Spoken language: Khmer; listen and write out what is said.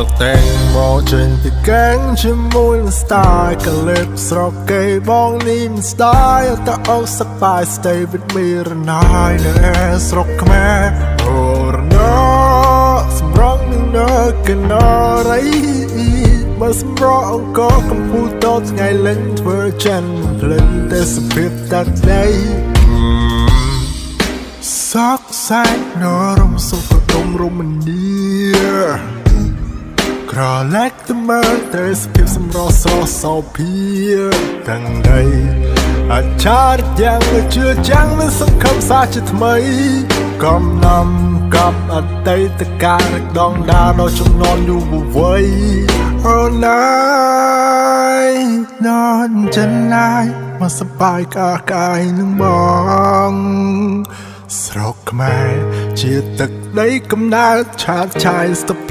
រតែងមកចេញពីកែងជាមួយនឹង style កលិបស្រកគេបងនេះមិន style តែអូសស្បាយ stay with me រណាយនៅស្រុកខ្មែរអូរណោសម្រងនឹងនៅកណរៃបើសម្រងអង្គកំពូតថ្ងៃលេងធ្វើចិនភ្លឹងតែសភាពតាត់ដៃសោកសែកនរមសុខដុំរមនីក្រលែកទៅមើលតែសភាពសម្រស់ស្រស់សោភាទាំងដីអាចារ្យយ៉ាងជឿចាំងមិនសង្ឃឹមសាជាថ្មីកំណាំกับអតីតកាលដងដាដល់ចំណងយុវវ័យអូនហើយនន់ចិនណាយមកសបាយកាយនឹងបងស្រុកខ្មែរជាទឹកដីកំណើតឆាតឆាយស្ទប់